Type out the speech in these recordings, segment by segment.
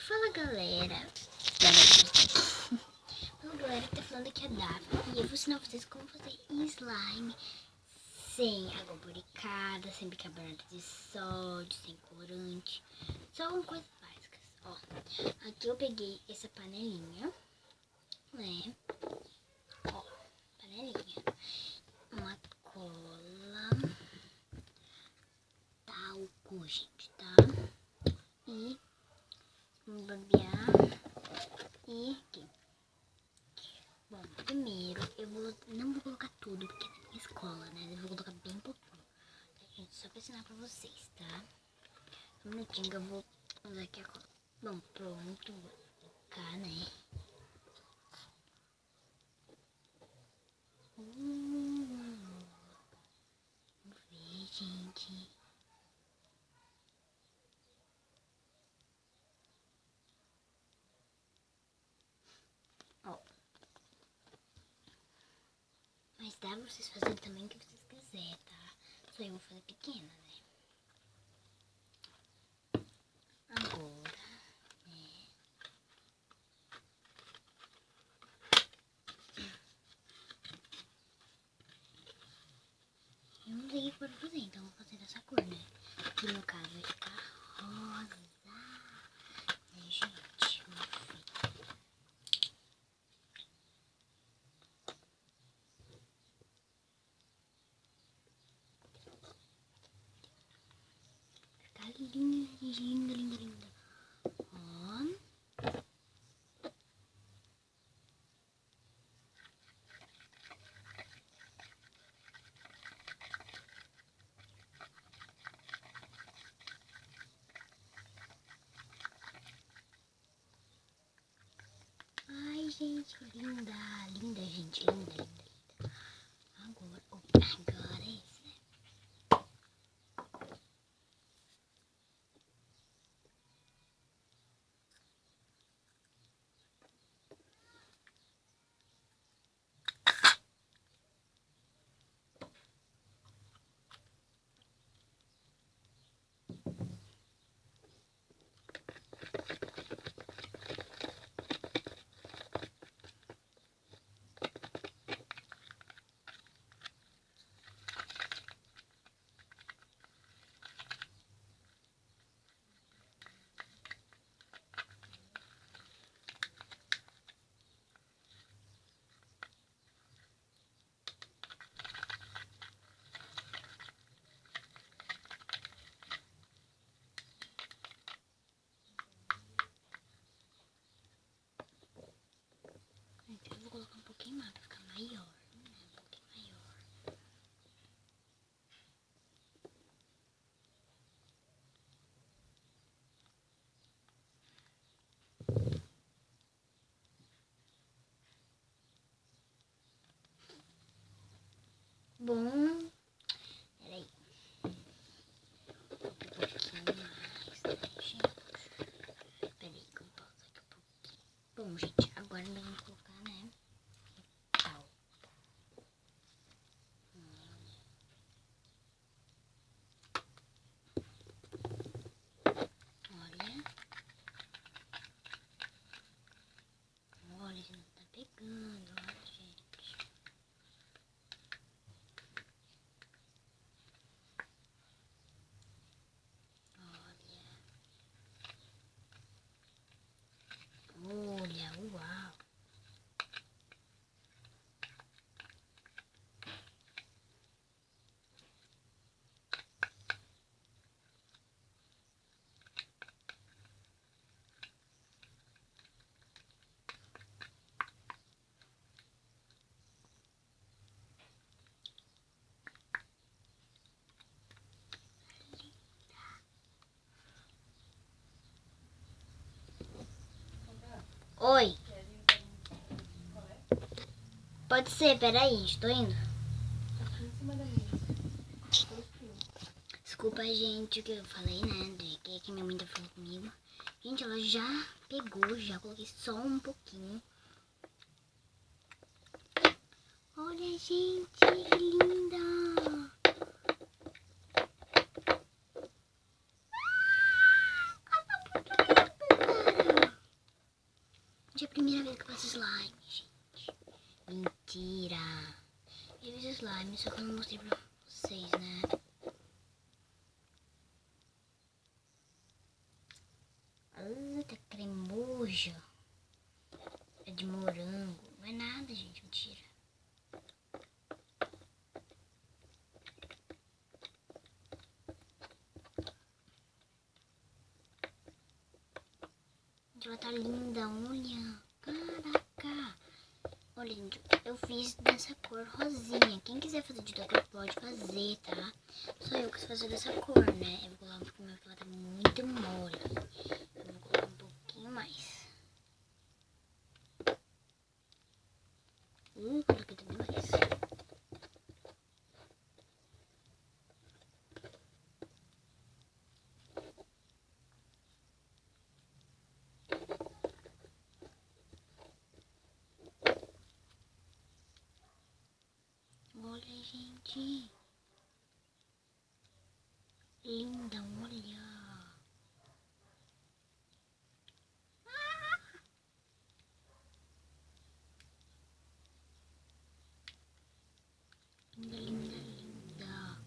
Fala galera que tá falando aqui é a Daphne. E eu vou ensinar vocês como fazer slime sem água boricada, sem bicarbonato de sódio, sem corante. Só com coisas básicas. Ó, aqui eu peguei essa panelinha, né? Ó, panelinha. Uma cola, talco, gente, tá? E um barbear e aqui. Bom, primeiro eu não vou colocar tudo porque é da minha escola, né? Eu vou colocar bem pouquinho. Gente, só pra ensinar pra vocês, tá? Um minutinho que eu vou usar aqui a cola. Bom, pronto. Vou colocar, né? Vamos ver, gente. Ó. Mas dá pra vocês fazerem também o que vocês quiserem, tá? Só eu vou fazer pequena, né? Agora, né? Eu não sei o que for fazer, então vou fazer dessa cor, né? Que no caso vai ficar rosa. Né, gente? Vamos ver. Ficar linda, linda. Ó. Ai, gente, linda, gente, linda. Agora é isso, né? Então eu vou colocar um pouquinho mais pra ficar maior. Um pouquinho maior. Bom, peraí. Um pouquinho mais, né, gente? Peraí que eu pauso aqui um pouquinho. Bom, gente, agora nós vamos colocar, né? Tal. Olha. Olha, já não tá pegando, olha, gente. Olha, uau. Oi. Pode ser, peraí, estou indo. Desculpa, gente, o que eu falei, né? Que minha mãe tá falando comigo. Gente, ela já pegou, já coloquei só um pouquinho. Olha, gente, que linda! faço slime, gente. Mentira. Eu fiz slime, só que eu não mostrei pra vocês, né? Tá cremoso. É de morango. Não é nada, gente. Mentira. Gente, ela tá linda. Olha. Caraca. Olha, gente. Eu fiz dessa cor rosinha. Quem quiser fazer de outra cor pode fazer, tá? Só eu quis fazer dessa cor, né? Eu vou colocar porque minha tela tá muito mole. Eu vou colocar um pouquinho mais. Coloquei também mais. Olha, gente. Linda, olha. Linda, linda, linda.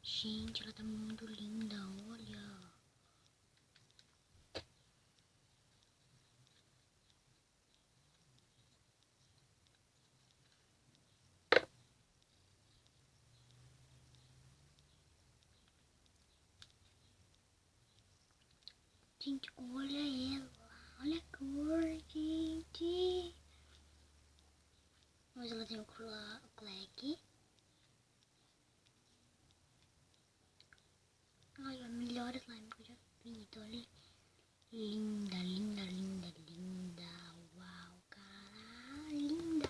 Gente, ela tá muito linda, olha. Gente, olha ela. Olha a cor, gente. Mas ela tem o clack. Ai, a melhor slime que eu já fiz. Olha. Linda, linda, linda, linda. Uau, cara. Linda.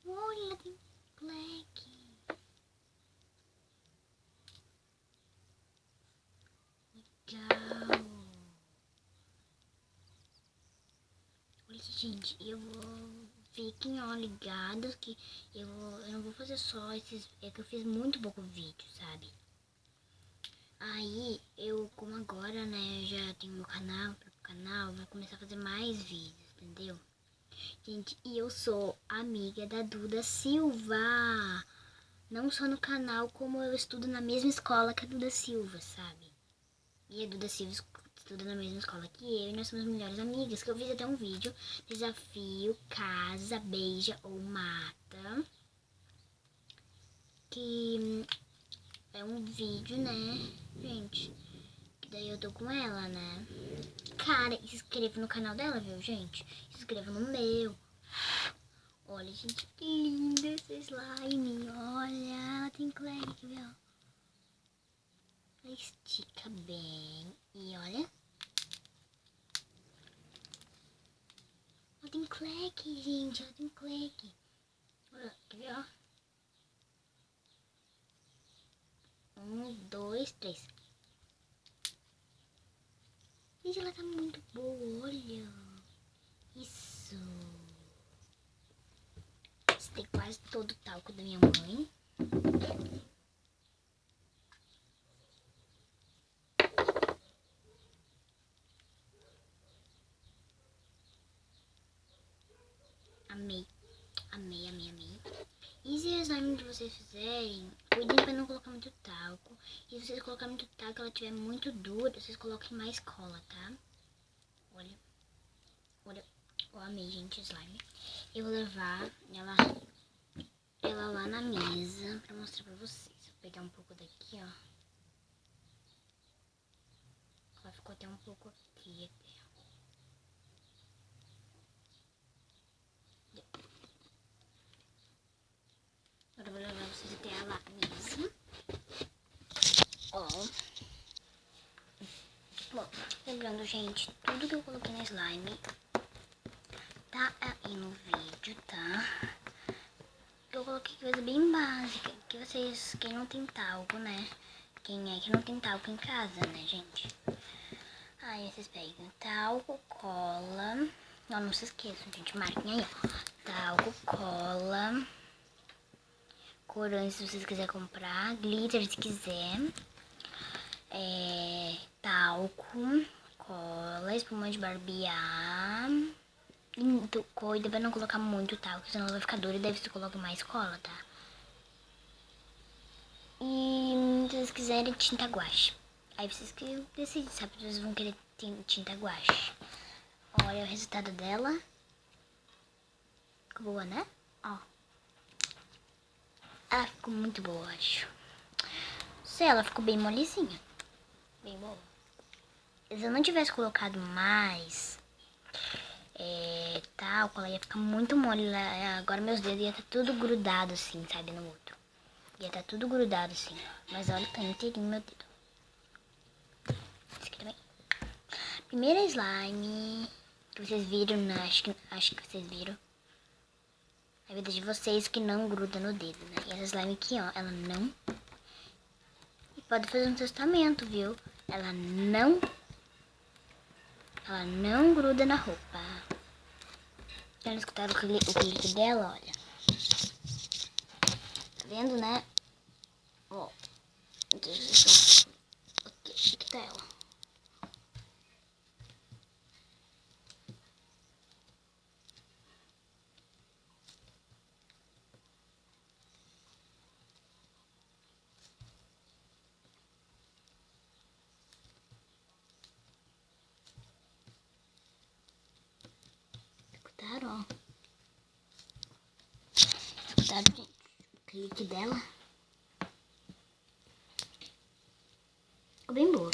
Olha, ela tem clack. Legal. Olha, gente, eu vou... Fiquem, ó, ligados que eu não vou fazer só esses... É que eu fiz muito pouco vídeo, sabe? Aí, eu, como agora, né, já tenho meu canal, vai começar a fazer mais vídeos, entendeu? Gente, e eu sou amiga da Duda Silva. Não só no canal, como eu estudo na mesma escola que a Duda Silva, sabe? E a Duda Silva estuda na mesma escola que eu e nós somos melhores amigas. Que eu fiz até um vídeo, desafio, casa, beija ou mata. Que é um vídeo, né, gente? Que daí eu tô com ela, né? Cara, e se inscreva no canal dela, viu, gente? Se inscreva no meu. Olha, gente, que linda esse slime. Olha, ela tem clack, viu? Ela estica bem. E olha. Ela tem clack, gente. Ela tem clack. Olha, quer ver, ó? 1, 2, 3. Gente, ela tá muito boa, olha. Isso. Tem quase todo o talco da minha mãe. Amei. Amei, amei, amei. E se o slime que vocês fizerem, cuidem pra não colocar muito talco. E se vocês colocarem muito talco, ela estiver muito dura, vocês coloquem mais cola, tá? Olha. Olha. Eu amei, gente, o slime. Eu vou levar ela lá na mesa pra mostrar pra vocês. Vou pegar um pouco daqui, ó. Ela ficou até um pouco aqui, até. Agora eu vou levar vocês até lá na mesa. Ó. Bom, lembrando, gente, tudo que eu coloquei na slime tá aí no vídeo, tá? Eu coloquei coisa bem básica, que vocês, quem não tem talco, né? Quem é que não tem talco em casa, né, gente? Aí vocês pegam talco, cola. Não se esqueçam, gente, marquem aí, ó. Talco, cola, corante se vocês quiserem comprar, glitter se quiser, talco, cola, espuma de barbear. Cuida pra não colocar muito, tá? Porque senão ela vai ficar dura e deve você coloca mais cola, tá? E se vocês quiserem tinta guache. Aí vocês que decidem, sabe? Vocês vão querer tinta guache. Olha o resultado dela. Ficou boa, né? Ó. Ela ficou muito boa, acho. Sei, ela ficou bem molezinha. Bem boa. Se eu não tivesse colocado mais talco, ela ia ficar muito mole. Agora meus dedos iam estar tudo grudado assim, sabe, no outro. Ia estar tudo grudado assim. Mas olha, tá inteirinho meu dedo. Esse aqui também. Primeira slime que vocês viram, né? Acho que vocês viram. A vida de vocês que não gruda no dedo, né? E essa slime aqui, ó, ela não... E pode fazer um testamento, viu? Ela não gruda na roupa. Já escutaram o clique dela, olha. Tá vendo, né? Ó. Aqui tá ela. Escutaram, ó. Escutaram, gente? O clique dela. Ficou bem boa.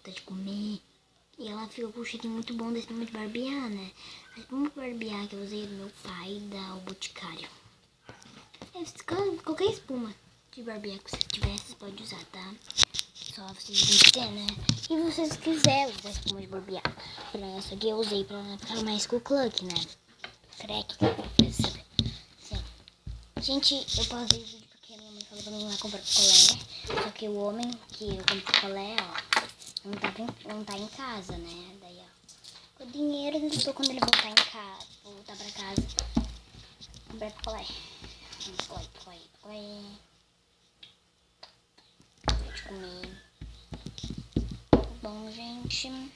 Tá de comer. E ela fica com um cheirinho muito bom da espuma de barbear, né? A espuma de barbear que eu usei do meu pai, da O Boticário. Qualquer espuma de barbear que você tiver, vocês podem usar, tá? Só vocês têm, né? E se vocês quiserem usar espuma de barbear. Essa aqui eu usei pra ficar mais com o cluck, né? Crack, sim. Gente, eu pausei o vídeo porque a minha mãe falou pra mim ir lá comprar picolé. Só que o homem que eu comprei picolé, ó, não tá em casa, né? Daí, ó, o dinheiro ele tô quando ele voltar pra casa. Comprar picolé. Picolé. De comer. Bom, gente,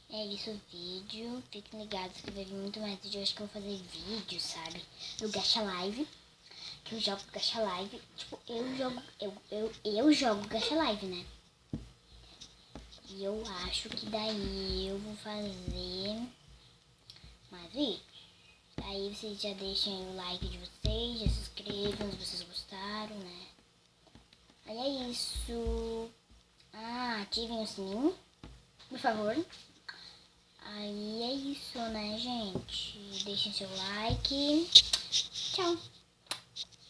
é isso o vídeo. Fiquem ligados que vai vir muito mais vídeo. Eu acho que eu vou fazer vídeo, sabe? Do Gacha Live. Que eu jogo Gacha Live. Tipo, eu jogo Gacha Live, né? E eu acho que daí eu vou fazer mais vídeos. Aí vocês já deixem o like de vocês, já se inscrevam se vocês gostaram, né? Aí é isso. Ativem o sininho, por favor. Aí é isso, né, gente? Deixem seu like. Tchau.